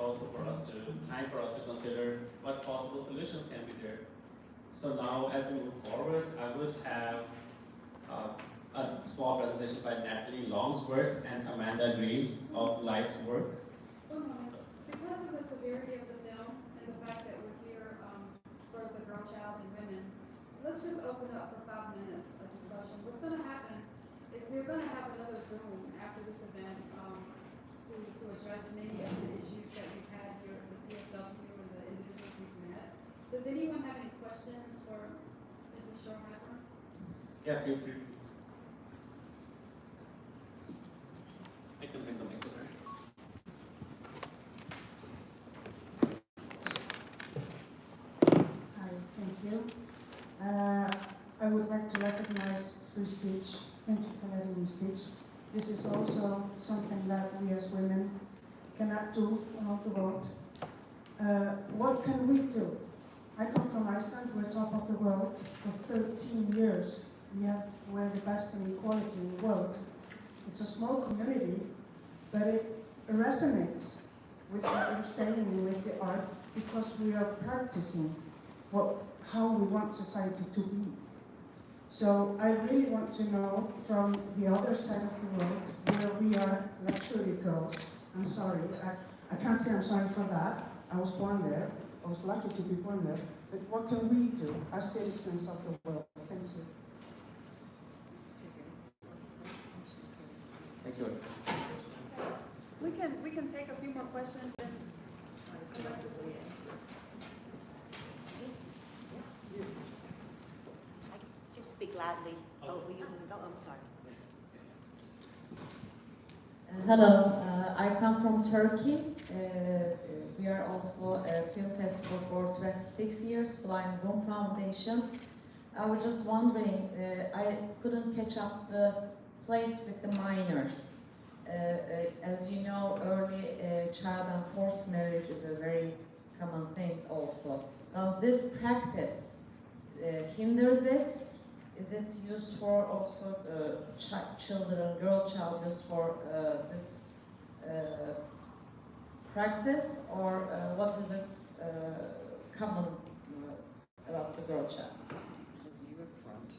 also time for us to consider what possible solutions can be there. So now, as we move forward, I would have a small presentation by Natalie Longsworth and Amanda Greaves of Life's Work. One moment. Because of the severity of the film and the fact that we're here for the girl child and women, let's just open up for 5 minutes of discussion. What's going to happen is we're going to have another Zoom after this event to address many of the issues that we've had here at the CSW and the individuals we've met. Does anyone have any questions for Mrs. Halpern? Yeah, feel free. I can bring the mic to her. Hi, thank you. I would like to recognize free speech. Thank you for letting me speak. This is also something that we as women cannot do around the world. What can we do? I come from Iceland. We're top of the world. For 13 years, we're the best in equality in the world. It's a small community, but it resonates with what we're saying with the art because we are practicing how we want society to be. So I really want to know from the other side of the world where we are luxury girls. I'm sorry, I can't say I'm sorry for that. I was born there. I was lucky to be born there. But what can we do as citizens of the world? Thank you. Thank you. We can take a few more questions and collectively answer. I can speak loudly. Oh, you can go. I'm sorry. Hello, I come from Turkey. We are also a film festival for 26 years, Blind Room Foundation. I was just wondering, I couldn't catch up the place with the minors. As you know, early child and forced marriage is a very common thing also. Does this practice hinders it? Is it used for also children, girl child used for this practice, or what is its common about the girl child? You in front.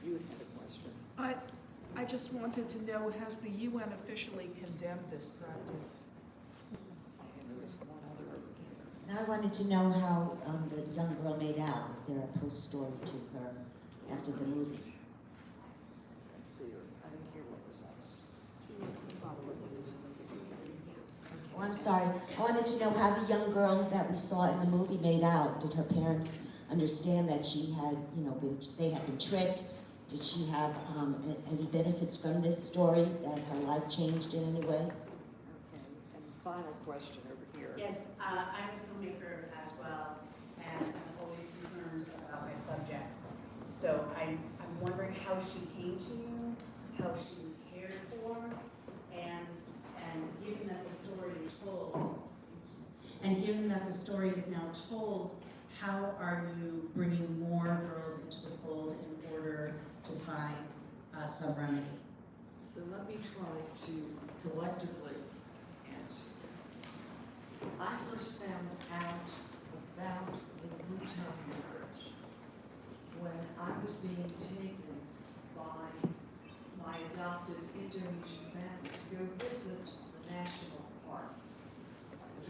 You had a question. I just wanted to know, has the UN officially condemned this practice? And there was one other over here. And I wanted to know how the young girl made out. Is there a post story to her after the movie? Let's see her. I didn't hear what was asked. Oh, I'm sorry. I wanted to know how the young girl that we saw in the movie made out. Did her parents understand that she had, they had been tricked? Did she have any benefits from this story, that her life changed in any way? Okay. And final question over here. Yes, I'm a filmmaker as well, and I'm always concerned about my subjects. So I'm wondering how she came to you, how she was cared for, and given that the story is told. And given that the story is now told, how are you bringing more girls into the fold in order to find some remedy? So let me try to collectively answer. I first found out about the Mut'ah marriage when I was being taken by my adopted Indonesian family to go visit the national park.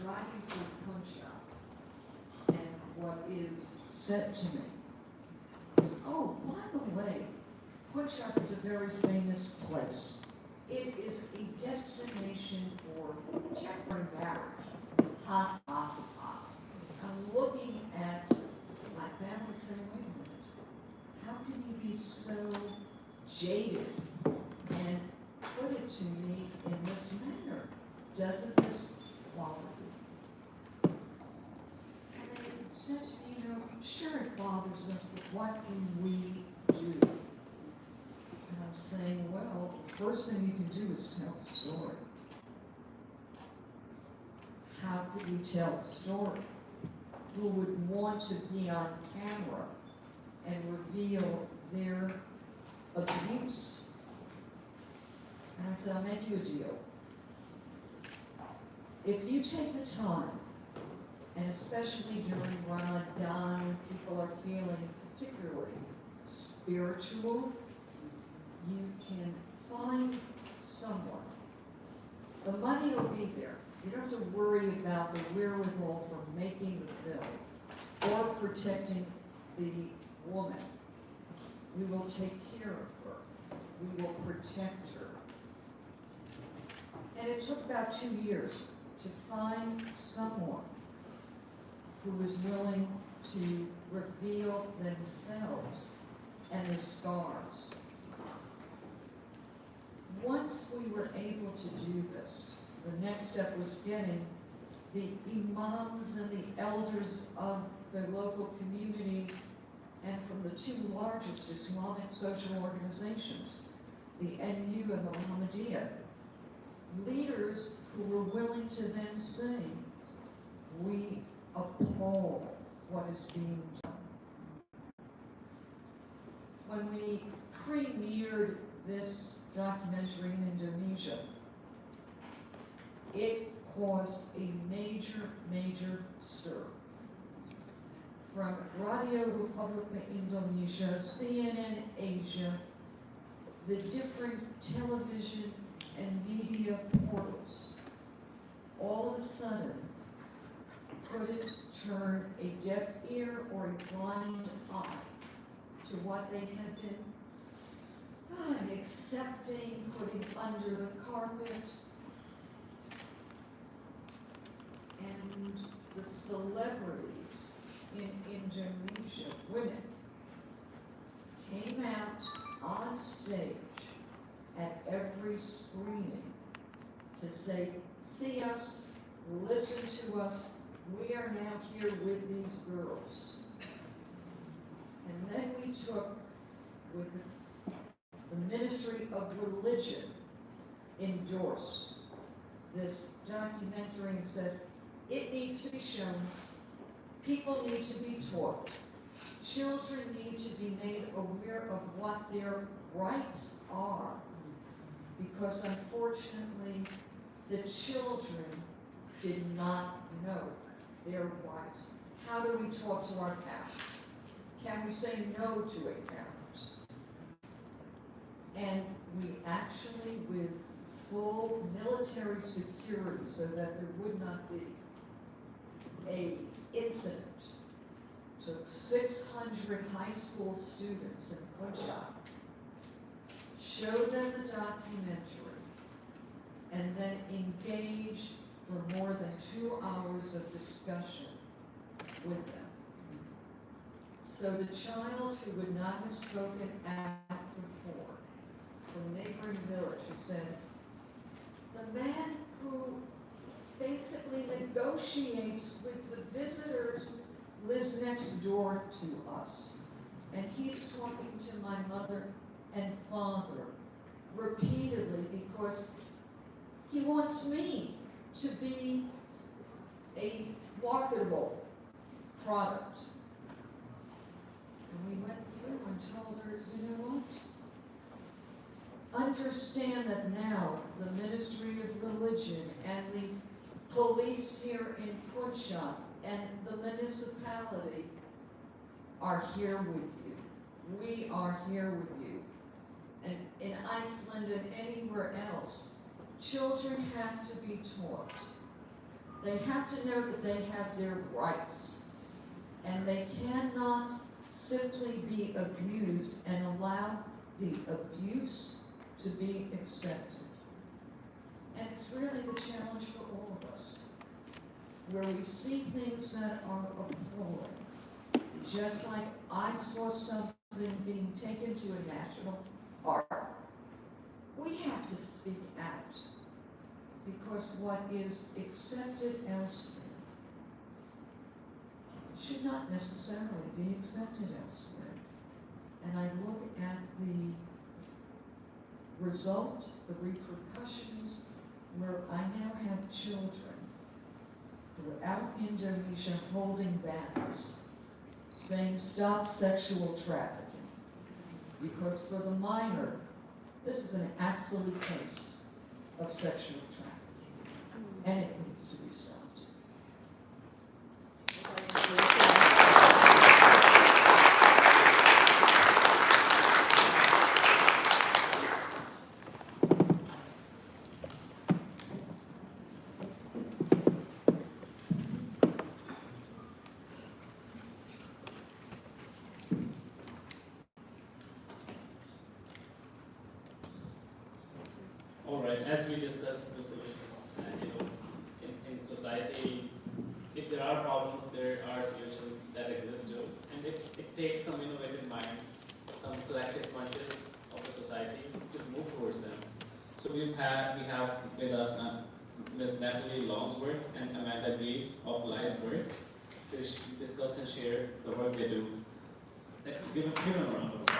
Driving through Puncak, and what is said to me is, oh, by the way, Puncak is a very famous place. It is a destination for temporary marriage. Ha, ha, ha. I'm looking at my family saying, wait a minute, how can you be so jaded and put it to me in this manner? Doesn't this qualify? And they said to me, sure it bothers us, but what can we do? And I'm saying, well, the first thing you can do is tell a story. How could we tell a story? Who would want to be on camera and reveal their abuse? And I said, I'll make you a deal. if you take the time, and especially during Ramadan, when people are feeling particularly spiritual, you can find someone. The money will be there. You don't have to worry about the wherewithal for making the film or protecting the woman. We will take care of her. We will protect her. And it took about 2 years to find someone who was willing to reveal themselves and their scars. Once we were able to do this, the next step was getting the imams and the elders of the local communities and from the 2 largest Islamic social organizations, the NU and the Muhammadiyah, leaders who were willing to then say, we appall what is being done. When we premiered this documentary in Indonesia, it caused a major, major stir. From Radio Republika Indonesia, CNN Asia, the different television and media portals, all of a sudden couldn't turn a deaf ear or a blind eye to what they had been accepting, putting under the carpet. And the celebrities in Indonesia, women, came out on stage at every screening to say, see us, listen to us, we are now here with these girls. And then we took, with the Ministry of Religion endorsed this documentary and said, it needs to be shown, people need to be taught, children need to be made aware of what their rights are, because unfortunately, the children did not know their rights. How do we talk to our parents? Can we say no to a parent? And we actually, with full military security so that there would not be a incident, took 600 high school students in Puncak, showed them the documentary, and then engaged for more than 2 hours of discussion with them. So the child who would not have spoken out before, from a neighboring village, who said, the man who basically negotiates with the visitors lives next door to us. And he's talking to my mother and father repeatedly because he wants me to be a marketable product. And we went through and told her, you know what? Understand that now the Ministry of Religion and the police here in Puncak and the municipality are here with you. We are here with you. And in Iceland and anywhere else, children have to be taught. They have to know that they have their rights. And they cannot simply be abused and allow the abuse to be accepted. And it's really the challenge for all of us, where we see things that are appalling. Just like I saw something being taken to a national park, we have to speak out, because what is accepted elsewhere should not necessarily be accepted elsewhere. And I look at the result, the repercussions, where I now have children throughout Indonesia holding banners saying stop sexual trafficking. Because for the minor, this is an absolute case of sexual trafficking. and it needs to be stopped. All right, as we discussed the solutions, in society, if there are problems, there are solutions that exist too. And it takes some innovative mind, some collective conscious of the society to move towards them. So we have with us Ms. Natalie Longsworth and Amanda Greaves of Life's Work to discuss and share the work they do. Give them a round of applause.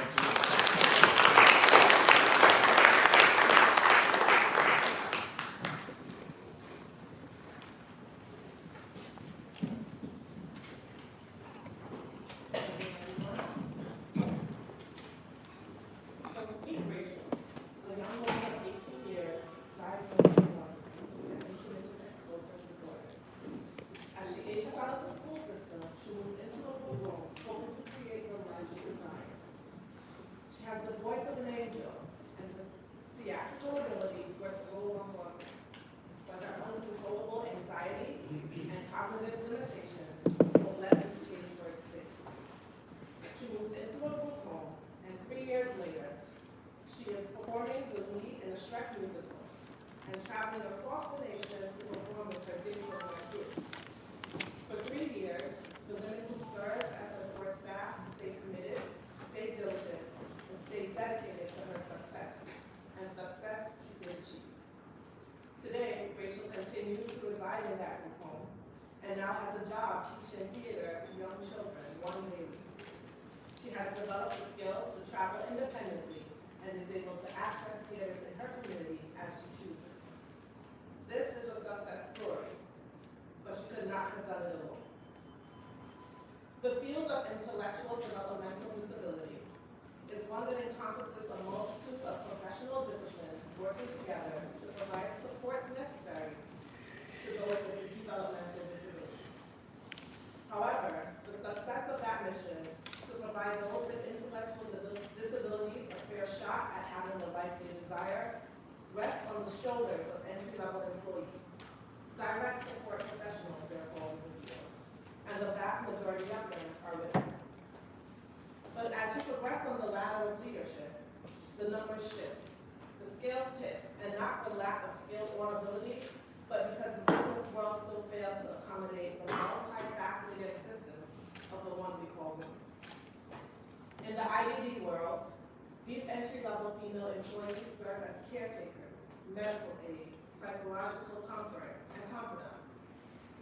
And now has a job teaching theater to young children, one baby. She has developed the skills to travel independently and is able to access theaters in her community as she chooses. This is a success story, but she could not have done it alone. The field of intellectual developmental disability is one that encompasses a multitude of professional disciplines working together to provide supports necessary to those with developmental disabilities. However, the success of that mission to provide those with intellectual disabilities a fair shot at having the life they desire rests on the shoulders of entry-level employees, direct support professionals they're called in the field, and the vast majority of them are women. But as you progress on the ladder of leadership, the numbers shift, the scales tip, and not for lack of skill or ability, but because the business world still fails to accommodate the multifaceted existence of the one we call women. In the IDD world, these entry-level female employees serve as caretakers, medical aid, psychological comfort, and confidants.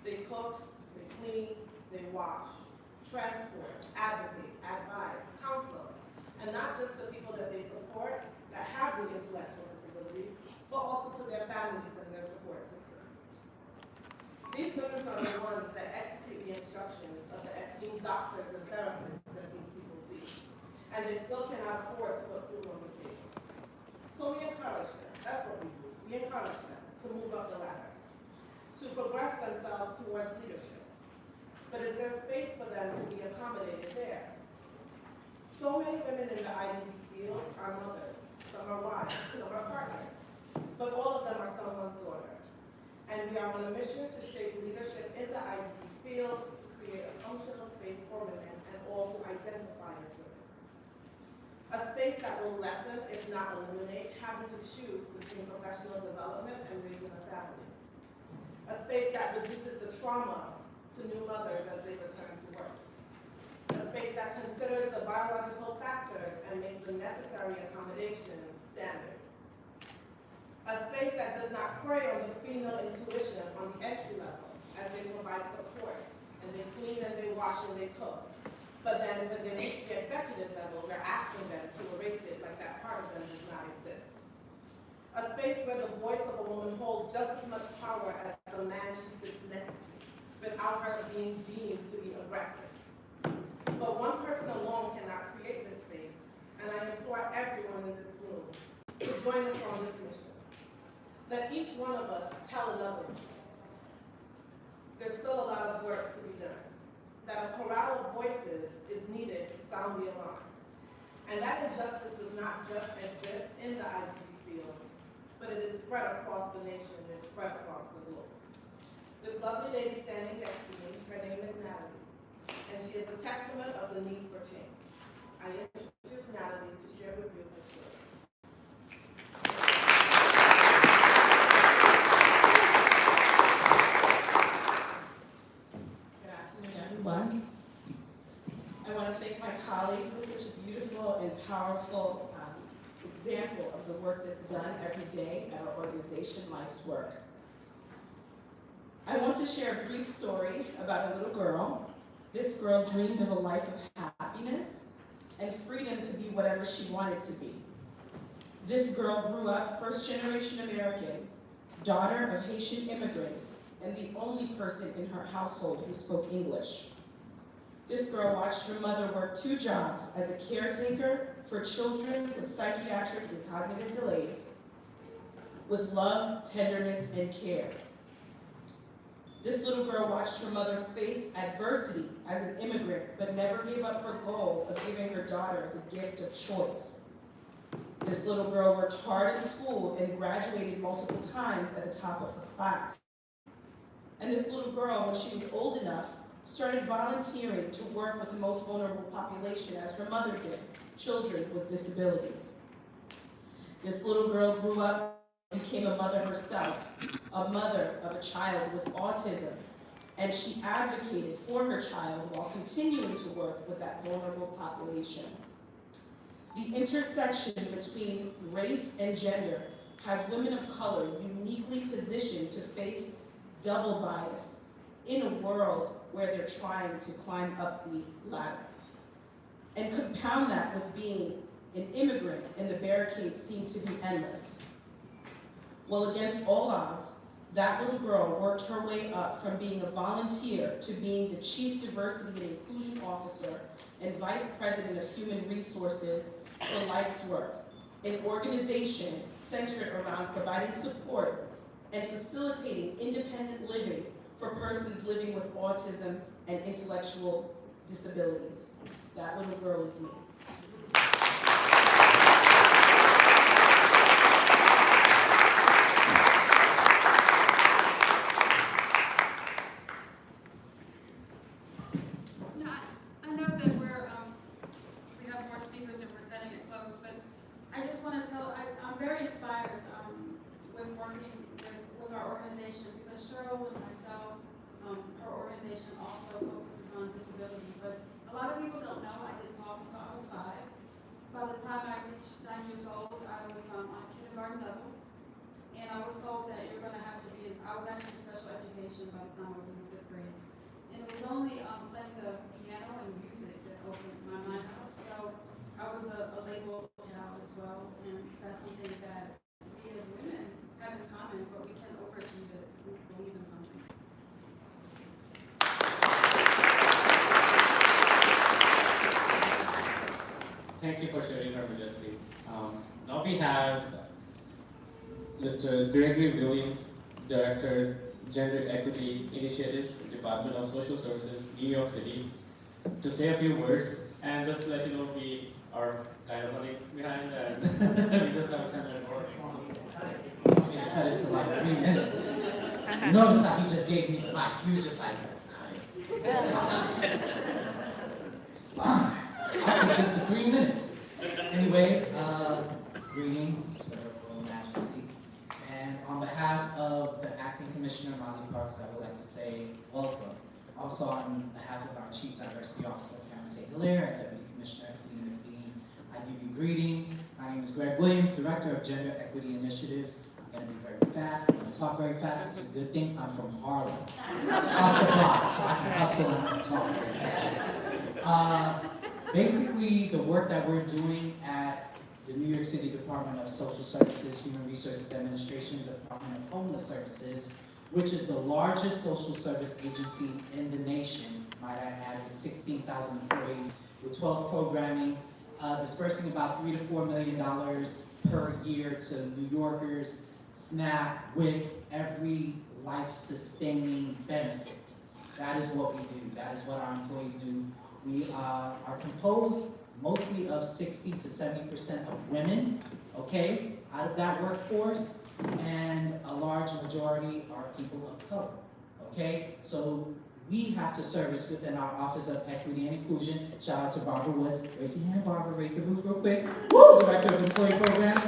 They cook, they clean, they wash, transport, advocate, advise, counsel, and not just the people that they support that have the intellectual disability, but also to their families and their support systems. These women are the ones that execute the instructions of the esteemed doctors and therapists that these people see, and they still cannot afford to put food on the table. So we encourage them, that's what we do, we encourage them to move up the ladder, to progress themselves towards leadership. But is there space for them to be accommodated there? So many women in the IDD field are mothers, some are wives, some are partners, but all of them are someone's daughter. And we are on a mission to shape leadership in the IDD field to create a functional space for women and all who identify as women. A space that will lessen, if not eliminate, having to choose between professional development and raising a family. A space that reduces the trauma to new mothers as they return to work. A space that considers the biological factors and makes the necessary accommodations standard. A space that does not prey on the female intuition on the entry level as they provide support and they clean and they wash and they cook. But then when they reach the executive level, we're asking them to erase it like that part of them does not exist. A space where the voice of a woman holds just as much power as the man she sits next to, without her being deemed to be aggressive. But one person alone cannot create this space, and I implore everyone in this room to join us on this mission. Let each one of us tell another, that a chorale of voices is needed to sound the alarm. And that injustice does not just exist in the IGG fields, but it is spread across the nation, it is spread across the globe. This lovely lady standing next to me, her name is Natalie, and she is a testament of the need for change. I introduce Natalie to share with you her story. Good afternoon, everyone. I want to thank my colleague for such a beautiful and powerful example of the work that's done every day at our organization, Life's Work. I want to share a brief story about a little girl. This girl dreamed of a life of happiness and freedom to be whatever she wanted to be. This girl grew up first-generation American, daughter of Haitian immigrants, and the only person in her household who spoke English. This girl watched her mother work 2 jobs as a caretaker for children with psychiatric and cognitive delays, with love, tenderness, and care. This little girl watched her mother face adversity as an immigrant, but never gave up her goal of giving her daughter the gift of choice. This little girl worked hard in school and graduated multiple times at the top of her class. And this little girl, when she was old enough, started volunteering to work with the most vulnerable population as her mother did, children with disabilities. This little girl grew up and became a mother herself, a mother of a child with autism, and she advocated for her child while continuing to work with that vulnerable population. The intersection between race and gender has women of color uniquely positioned to face double bias in a world where they're trying to climb up the ladder. And compound that with being an immigrant, and the barricades seem to be endless. Well, against all odds, that little girl worked her way up from being a volunteer to being the Chief Diversity and Inclusion Officer and Vice President of Human Resources for Life's Work, an organization centered around providing support and facilitating independent living for persons living with autism and intellectual disabilities. That little girl is me. Now, I know that we have more speakers and we're cutting it close, but I just want to tell, I'm very inspired with working with our organization, because Cheryl and myself, her organization also focuses on disability, but a lot of people don't know I did talk until I was 5. By the time I reached 9 years old, I was on kindergarten level, and I was told that you're going to have to be, I was actually in special education by the time I was in the 5th grade. And it was only playing the piano and music that opened my mind up. So I was a labeled child as well, and that's something that we as women have in common, but we can overachieve it if we believe in something. Thank you for sharing our Majesty. Now we have Mr. Gregory Williams, Director, Gender Equity Initiatives, Department of Social Services, New York City, to say a few words. And just to let you know, we are kind of running behind, and we just have 10 minutes more. I'm going to cut it to like 3 minutes. Notice how he just gave me the mic. He was just like, cut it. Fine. I'll keep this to 3 minutes. Anyway, greetings to her Royal Majesty. And on behalf of the Acting Commissioner, Molly Parks, I would like to say welcome. Also on behalf of our Chief Diversity Officer, Karen St-Hilaire, and Deputy Commissioner Clea McBean, I give you greetings. My name is Greg Williams, Director of Gender Equity Initiatives. I'm going to be very fast. I'm going to talk very fast. It's a good thing I'm from Harlem. Off the block, so I can hustle and talk very fast. Basically, the work that we're doing at the New York City Department of Social Services, Human Resources Administration, Department of Homeless Services, which is the largest social service agency in the nation, might I add, with 16,000 employees, with 12 programming, dispersing about $3 to $4 million per year to New Yorkers, SNAP, WIC, every life-sustaining benefit That is what we do. That is what our employees do. We are composed mostly of 60 to 70% of women, okay, out of that workforce, and a large majority are people of color, okay? So we have to service within our Office of Equity and Inclusion. Shout out to Barbara Woods. Raise your hand, Barbara. Raise the roof real quick. Woo! Director of Employee Programs.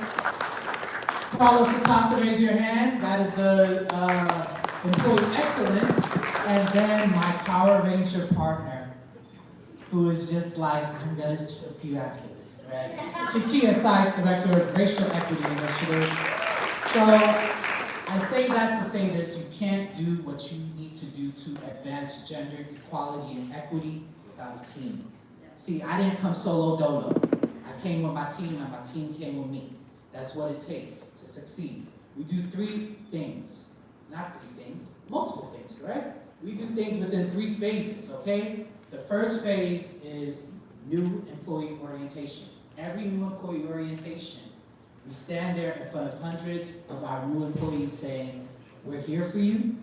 Carlos Acosta, raise your hand. That is the Employee Excellence. And then my Power Ranger partner, who is just like, I'm gonna trip you after this, right? Shakia Sykes, Director of Racial Equity Initiatives. So I say that to say this, you can't do what you need to do to advance gender equality and equity without a team. See, I didn't come solo dolo. I came with my team and my team came with me. That's what it takes to succeed. We do three things, not three things, multiple things, correct? We do things within 3 phases, okay? The first phase is new employee orientation. Every new employee orientation, we stand there in front of hundreds of our new employees saying, we're here for you.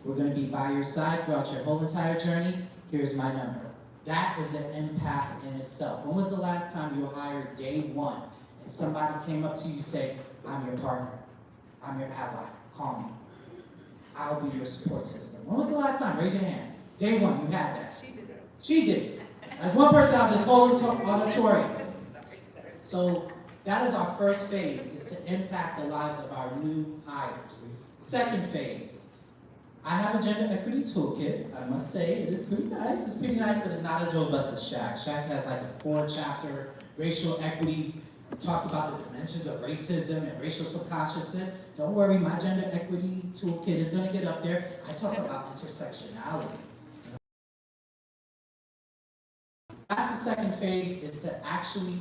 We're gonna be by your side throughout your whole entire journey. Here's my number. That is an impact in itself. When was the last time you hired day one and somebody came up to you and said, I'm your partner, I'm your ally, call me. I'll be your support system. When was the last time? Raise your hand. Day one, you had that. She did it. She did it. There's one person out of this whole auditorium. So that is our first phase, is to impact the lives of our new hires. Second phase, I have a gender equity toolkit. I must say, it is pretty nice. It's pretty nice, but it's not as robust as Shaq. Shaq has like a 4-chapter racial equity. It talks about the dimensions of racism and racial subconsciousness. Don't worry, my gender equity toolkit is gonna get up there. I talk about intersectionality. That's the second phase, is to actually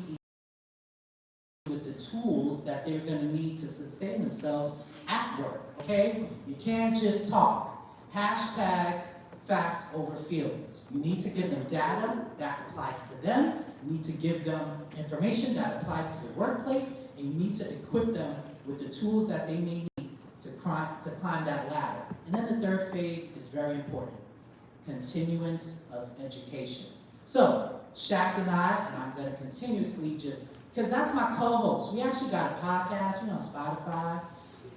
with the tools that they're gonna need to sustain themselves at work, okay? You can't just talk. Hashtag facts over feelings. You need to give them data that applies to them. You need to give them information that applies to the workplace, and you need to equip them with the tools that they may need to climb that ladder. And then the third phase is very important, continuance of education. So, Shaq and I'm gonna continuously because that's my co-host. We actually got a podcast, we're on Spotify.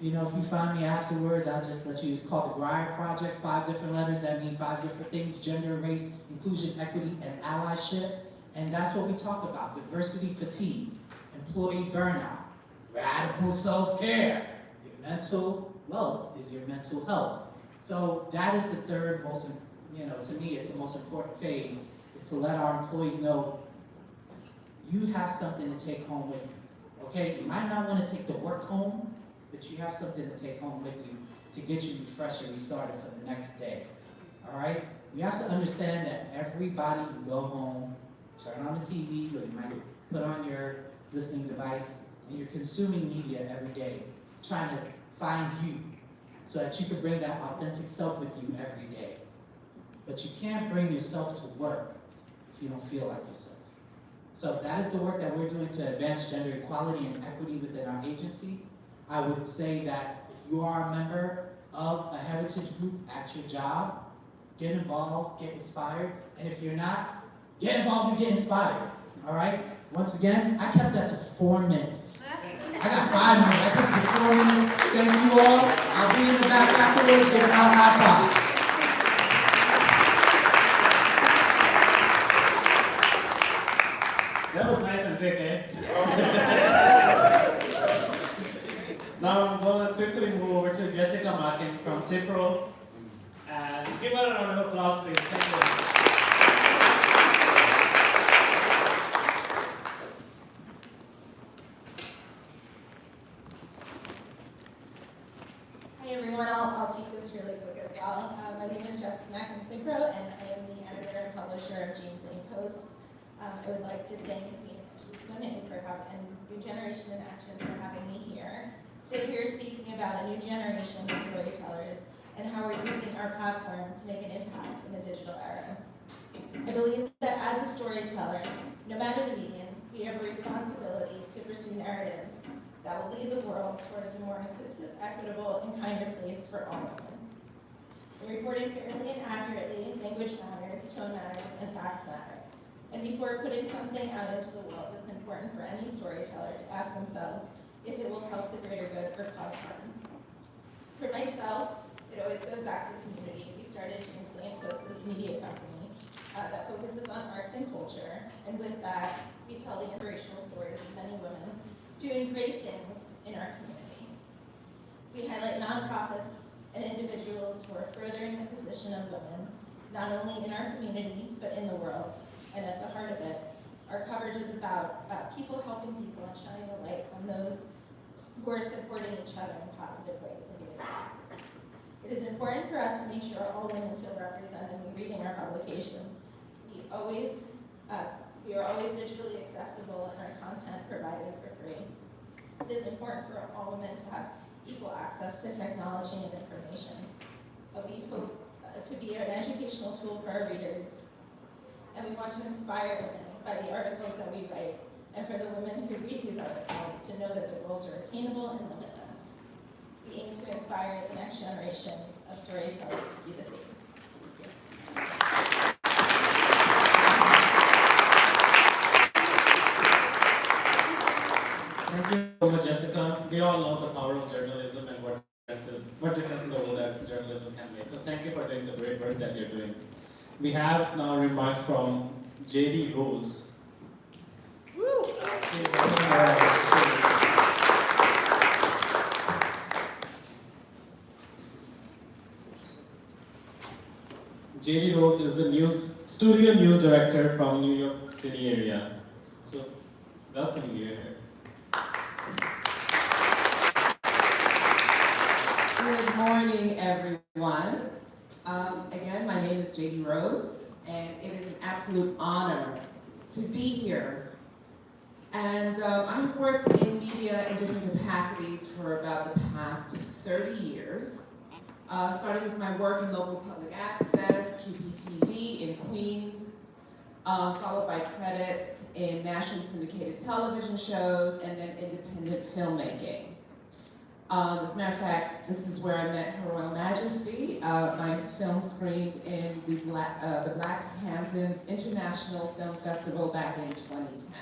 You know, if you find me afterwards, I'll just let you, it's called the Grind Project, 5 different letters that mean 5 different things: gender, race, inclusion, equity, and allyship. And that's what we talk about: diversity fatigue, employee burnout, radical self-care. Your mental wealth is your mental health. So that is the third most, to me, it's the most important phase, is to let our employees know you have something to take home with you, okay? You might not want to take the work home, but you have something to take home with you to get you refreshed and restarted for the next day, all right? You have to understand that everybody you go home, turn on the TV, or you might put on your listening device, and you're consuming media every day, trying to find you so that you can bring that authentic self with you every day. But you can't bring yourself to work if you don't feel like yourself. So that is the work that we're doing to advance gender equality and equity within our agency. I would say that if you are a member of a heritage group at your job, get involved, get inspired, and if you're not, get involved and get inspired, all right? Once again, I kept that to 4 minutes. I got 5 minutes, I kept it to 4 minutes. Thank you all. I'll be in the back afterwards giving out high fives. That was nice and thick, eh? Now I'm going to quickly move over to Jessica Markin from CIPRO. And give her a round of applause, please. Thank you. Hi everyone, I'll keep this really quick as well. My name is Jessica Mack from CIPRO, and I am the editor and publisher of James Lane Post. I would like to thank Queen Consort for having New Generation in Action for having me here. Today we are speaking about a new generation of storytellers and how we're using our platform to make an impact in the digital era. I believe that as a storyteller, no matter the medium, we have a responsibility to pursue narratives that will lead the world towards a more inclusive, equitable, and kinder place for all women. In reporting fairly and accurately language matters, tone matters, and facts matter. And before putting something out into the world, it's important for any storyteller to ask themselves if it will help the greater good or cause harm. For myself, it always goes back to community. We started James Lane Post, this media company that focuses on arts and culture. And with that, we tell the inspirational stories of many women doing great things in our community. We highlight nonprofits and individuals who are furthering the position of women, not only in our community, but in the world. And at the heart of it, our coverage is about people helping people and shining a light on those who are supporting each other in positive ways and giving back. It is important for us to make sure all women feel represented when reading our publication. We are always digitally accessible and our content provided for free. It is important for all women to have equal access to technology and information. We hope to be an educational tool for our readers. And we want to inspire women by the articles that we write, and for the women who read these articles to know that the goals are attainable and limitless. We aim to inspire the next generation of storytellers to do the same. Thank you so much, Jessica. We all know the power of journalism and what difference in the world that journalism can make. So thank you for doing the great work that you're doing. We have now remarks from J.D. Rose. Woo! J.D. Rose is the studio news director from New York City area. So, welcome you here. Good morning, everyone. Again, my name is J.D. Rose, and it is an absolute honor to be here. And I've worked in media in different capacities for about the past 30 years. Starting with my work in local public access, QPTV in Queens, followed by credits in nationally syndicated television shows, and then independent filmmaking. As a matter of fact, this is where I met Her Royal Majesty. My film screened in the Black Hamptons International Film Festival back in 2010.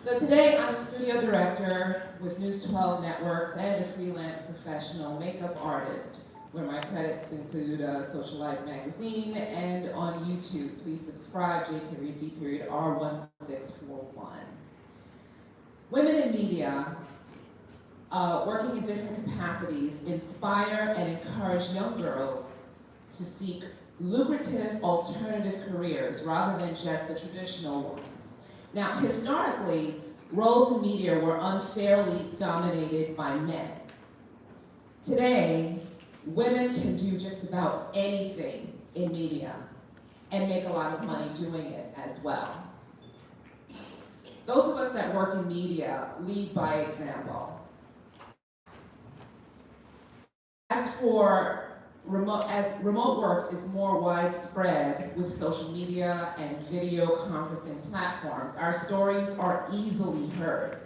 So today I'm a studio director with News 12 Networks and a freelance professional makeup artist, where my credits include Social Life magazine and on YouTube. Please subscribe, J.D.R1641. Women in media, working in different capacities, inspire and encourage young girls to seek lucrative alternative careers rather than just the traditional ones. Now, historically, roles in media were unfairly dominated by men. Today, women can do just about anything in media and make a lot of money doing it as well. Those of us that work in media lead by example. As remote work is more widespread with social media and video conferencing platforms, our stories are easily heard.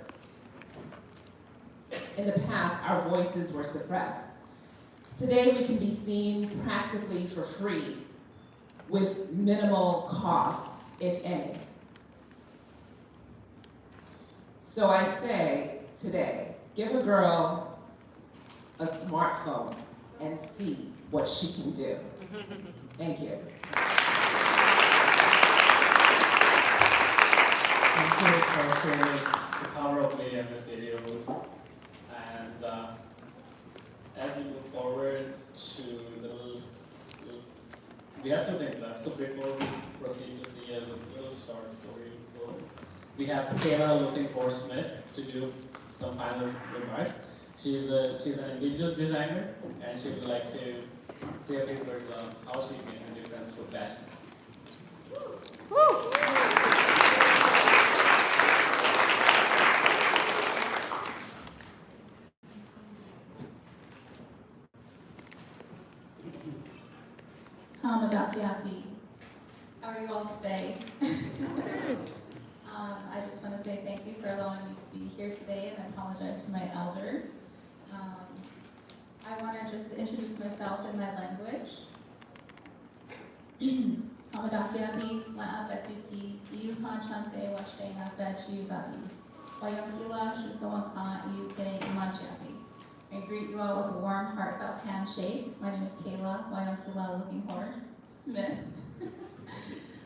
In the past, our voices were suppressed. Today, we can be seen practically for free with minimal cost, if any. So I say today, give a girl a smartphone and see what she can do. Thank you. Thank you for sharing the power of media in this video. And as we move forward to we have to think that. So before we proceed to see a little short story, we have Kayla looking for Smith to do some final remarks. She's an indigenous designer, and she would like to say a few words on how she's making a difference to fashion. Hamadafiafi. How are you all today? I just want to say thank you for allowing me to be here today, and I apologize to my elders. I want to just introduce myself in my language. Hamadafiapi, La'abetuki, Iu Panchante, Washte Nabechi Uzabi. Wayakila, Shukamaka, Iu Ke Imajiapi. I greet you all with a warm, heartfelt handshake. My name is Kayla, Wayakila Looking Horse Smith.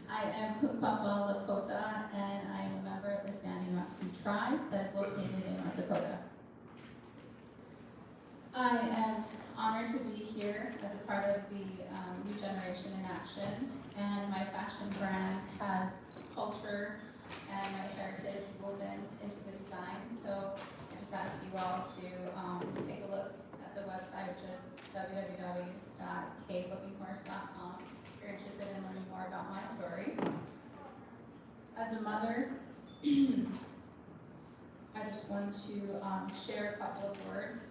I am Kukpapa Lakota, and I am a member of the Standing Rock Sioux tribe that is located in North Dakota. I am honored to be here as a part of the New Generation in Action, and my fashion brand has culture and my heritage woven into the design. So I just ask you all to take a look at the website, which is www.klookingHorse.com if you're interested in learning more about my story. As a mother, I just want to share a couple of words.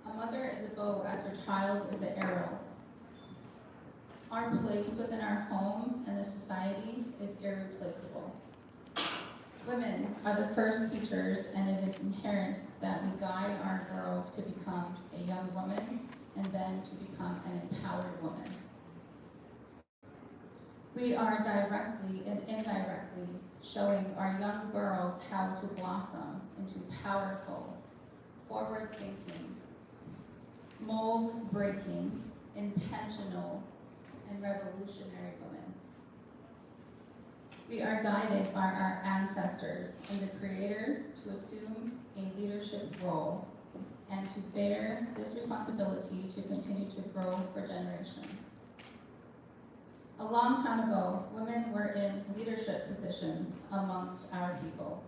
A mother is a bow as her child is the arrow. Our place within our home and the society is irreplaceable. Women are the first teachers, and it is inherent that we guide our girls to become a young woman and then to become an empowered woman. We are directly and indirectly showing our young girls how to blossom into powerful, forward-thinking, mold-breaking, intentional, and revolutionary women. We are guided by our ancestors and the Creator to assume a leadership role and to bear this responsibility to continue to grow for generations. A long time ago, women were in leadership positions amongst our people.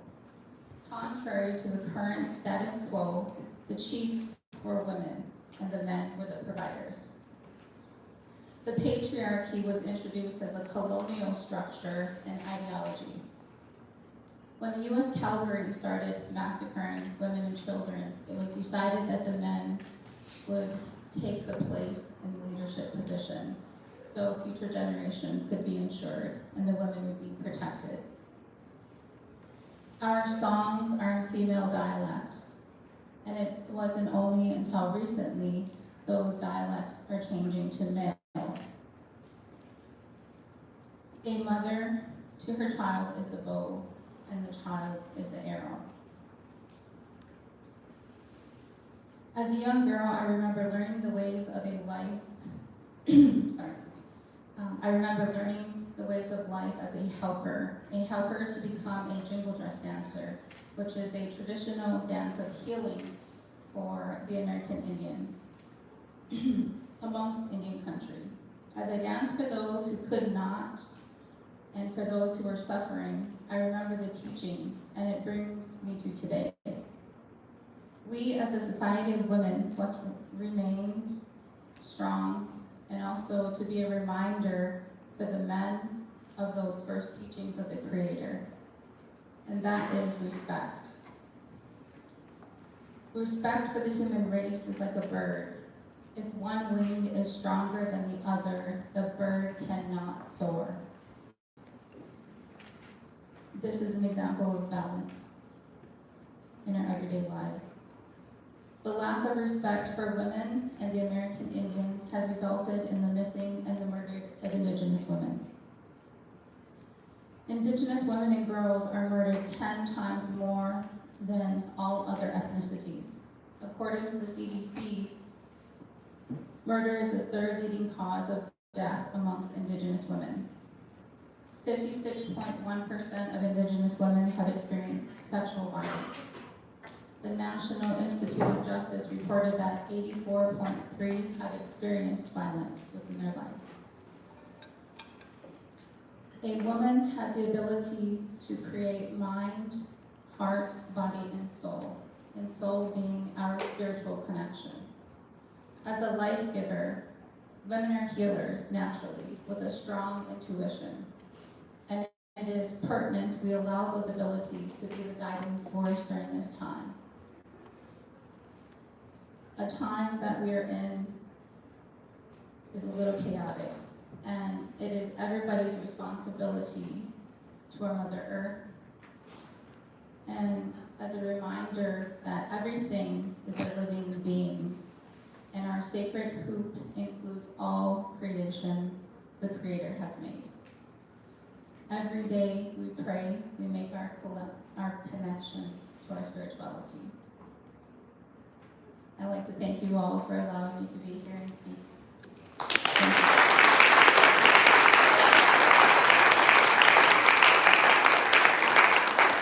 Contrary to the current status quo, the chiefs were women and the men were the providers. The patriarchy was introduced as a colonial structure and ideology. When the U.S. cavalry started massacring women and children, it was decided that the men would take the place in the leadership position so future generations could be ensured and the women would be protected. Our songs are in female dialect, and it wasn't only until recently those dialects are changing to male. A mother to her child is the bow, and the child is the arrow. As a young girl, I remember learning the ways of a life, I remember learning the ways of life as a helper to become a jingle dress dancer, which is a traditional dance of healing for the American Indians amongst Indian country. As I danced for those who could not, and for those who were suffering, I remember the teachings, and it brings me to today. We as a society of women must remain strong, and also to be a reminder for the men of those first teachings of the Creator, and that is respect. Respect for the human race is like a bird. If one wing is stronger than the other, the bird cannot soar. This is an example of balance in our everyday lives. The lack of respect for women and the American Indians has resulted in the missing and the murder of Indigenous women. Indigenous women and girls are murdered 10 times more than all other ethnicities. According to the CDC, murder is the third leading cause of death amongst Indigenous women. 56.1% of Indigenous women have experienced sexual violence. The National Institute of Justice reported that 84.3% have experienced violence within their life. A woman has the ability to create mind, heart, body, and soul being our spiritual connection. As a life giver, women are healers naturally with a strong intuition. And it is pertinent we allow those abilities to be the guiding force during this time. A time that we are in is a little chaotic, and it is everybody's responsibility to our Mother Earth. And as a reminder that everything is a living being, and our sacred hoop includes all conditions the Creator has made. Every day we pray, we make our connection to our spirituality. I'd like to thank you all for allowing me to be here and speak. Thank you.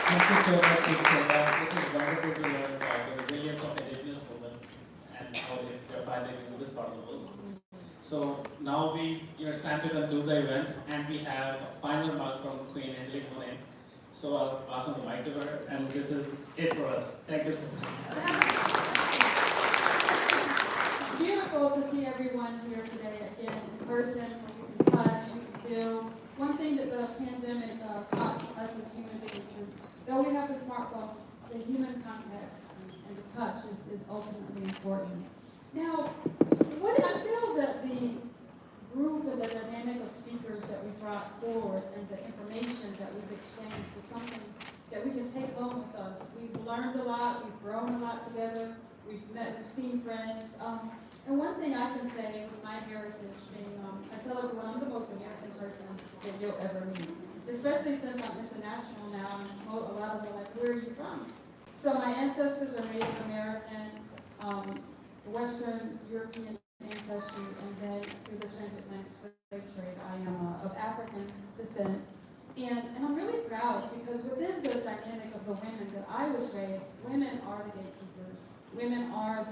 Thank you so much, Ms. Cheryl. This is wonderful to learn about the resilience of indigenous women and how they're fighting in this part of the world. So now it's time to conclude the event, and we have final remarks from Queen Angelique-Monet. So I'll pass on the mic to her, and this is it for us. Thank you so much. It's beautiful to see everyone here today again in person, so we can touch, we can feel. One thing that the pandemic taught us as human beings is, though we have the smartphones, the human contact and the touch is ultimately important. Now, I feel that the group and the dynamic of speakers that we brought forward and the information that we've exchanged is something that we can take home with us. We've learned a lot, we've grown a lot together, we've seen friends. And one thing I can say with my heritage being, I tell everyone I'm the most American person that you'll ever meet. Especially since I'm international now, and a lot of them are like, where are you from? So my ancestors are Native American, Western European ancestry, and then through the transatlantic slave trade, I am of African descent. And I'm really proud because within the dynamic of the women that I was raised, women are the gatekeepers, women are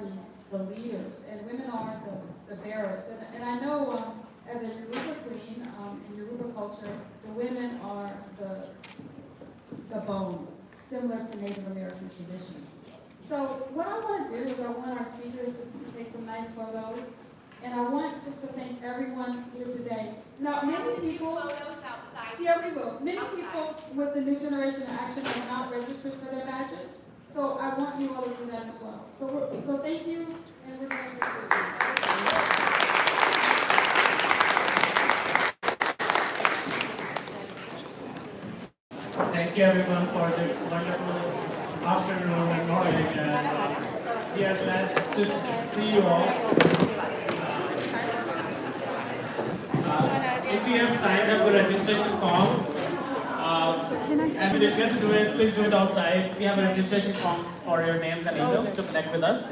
the leaders, and women are the bearers. And I know as a Yoruba queen, in Yoruba culture, the women are the bone, similar to Native American traditions. So what I want to do is I want our speakers to take some nice photos, and I want just to thank everyone here today. Now, many people, Photos outside. yeah, we will. Many people with the New Generation Action are not registered for their badges, so I want you all to do that as well. So thank you, and we're going to Thank you everyone for this wonderful afternoon and morning. And we are glad to see you all. If you have signed up the registration form, and we didn't get to do it, please do it outside. We have a registration form for your names and emails to connect with us.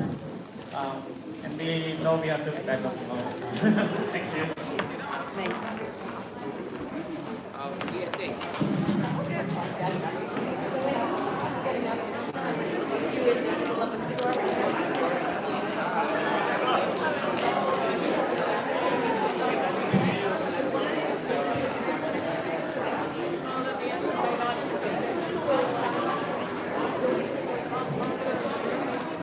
And we know we have to back up. Thank you.